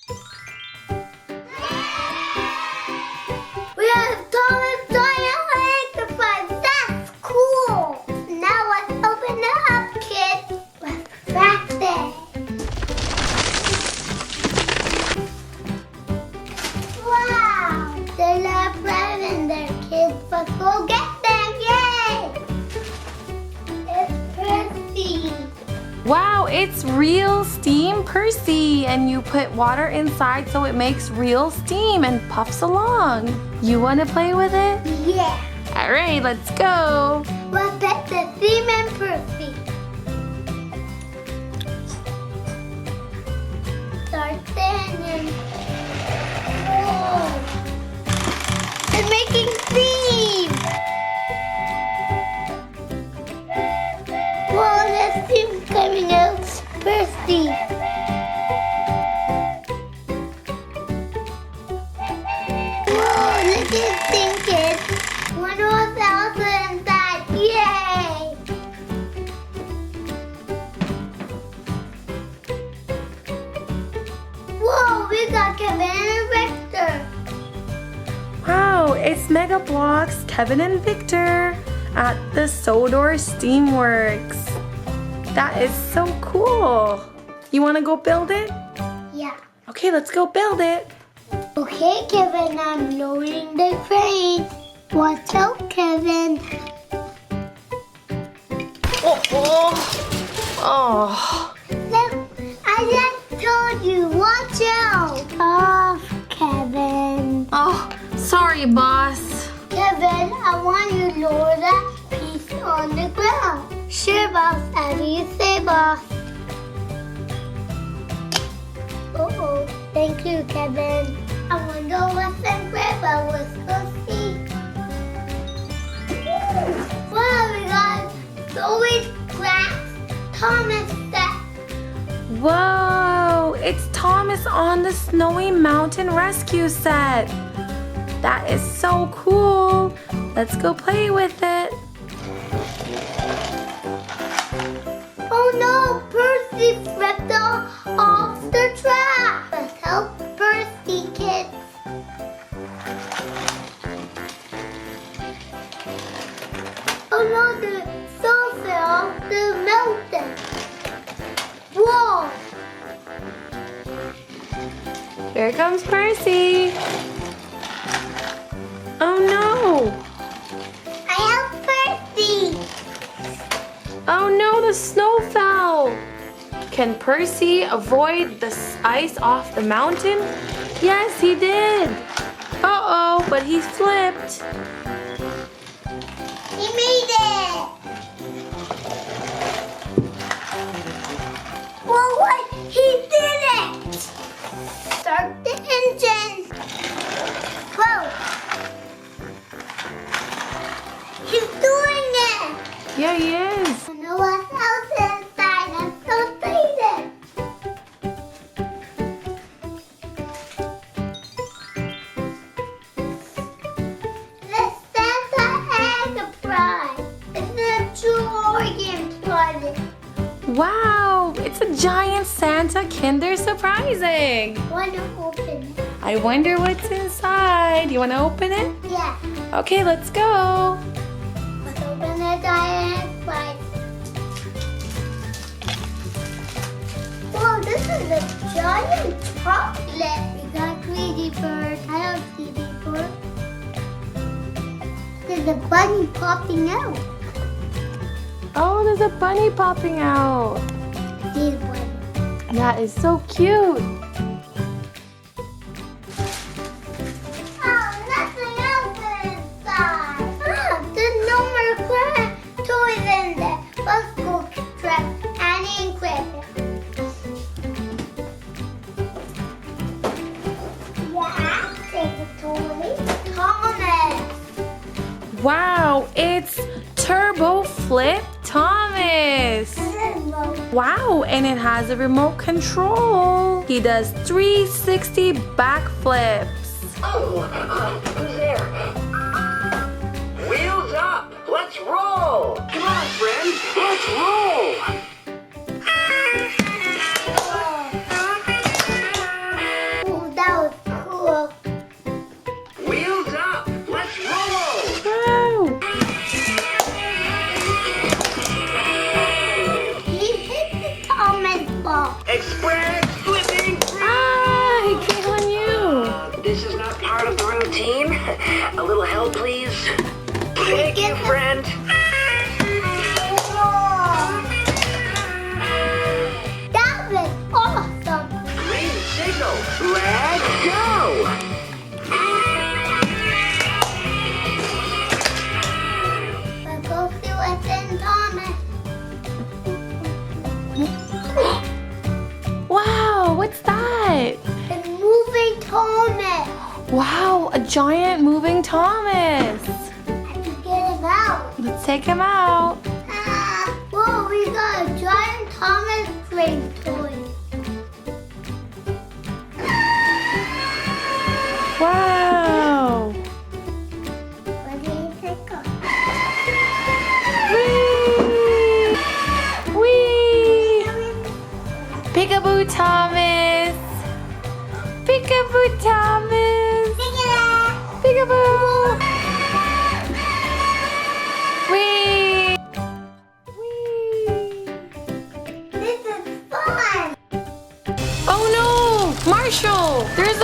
We have Thomas Giant Electrified. That's cool. Now let's open it up, kids. Let's practice. Wow, there's a lot in there, kids. Let's go get them. Yay! It's Percy. Wow, it's real steam Percy, and you put water inside so it makes real steam and puffs along. You want to play with it? Yeah. All right, let's go. Let's pet the theme and Percy. Start singing. Whoa. It's making steam. Whoa, there's steam coming out. Percy. Whoa, look at this thing, kids. One more thousand inside. Yay! Whoa, we got Kevin and Victor. Wow, it's Mega Bloks, Kevin and Victor at the Sodor Steamworks. That is so cool. You want to go build it? Yeah. Okay, let's go build it. Okay, Kevin, I'm loading the crane. Watch out, Kevin. Oh. Look, I just told you, watch out. Off, Kevin. Oh, sorry, boss. Kevin, I want you to lower that piece on the ground. Sure, boss. As you say, boss. Uh-oh. Thank you, Kevin. I wonder what the grandpa was supposed to see. Wow, we got Zoe's glass Thomas set. Whoa, it's Thomas on the Snowy Mountain Rescue set. That is so cool. Let's go play with it. Oh no, Percy flipped off the track. Let's help Percy, kids. Oh no, the snow fell the mountain. Whoa! Here comes Percy. Oh no. I help Percy. Oh no, the snow fell. Can Percy avoid the ice off the mountain? Yes, he did. Uh-oh, but he flipped. He made it. Whoa, what? He did it. Start the engine. Whoa. He's doing it. Yeah, he is. I know what else is inside. I'm so excited. Let's Santa Enterprise. It's a true Oregon project. Wow, it's a giant Santa Kinder Surprise egg. Want to open it? I wonder what's inside. You want to open it? Yeah. Okay, let's go. Let's open the giant prize. Whoa, this is a giant chocolate. We got Greedy Bird. I don't see Greedy Bird. There's a bunny popping out. Oh, there's a bunny popping out. See the bunny. That is so cute. Oh, nothing else inside. Ah, there's no more toys in there. Let's go trap Annie and Cricket. Yeah, take a toy. Thomas. Wow, it's Turbo Flip Thomas. Wow, and it has a remote control. He does 360 backflips. Who's there? Wheels up! Let's roll! Come on, friends, let's roll! little help, please? Thank you, friend. That was awesome. Green signal. Let's go. Let's go see what's in Thomas. Wow, what's that? It's moving Thomas. Wow, a giant moving Thomas. I can get him out. Let's take him out. Whoa, we got a giant Thomas train toy. Wow. What do you think of? Whee! Whee! Peekaboo Thomas. Peekaboo Thomas. Peekaboo. Whee! Whee! This is fun. Oh no! Marshall! There's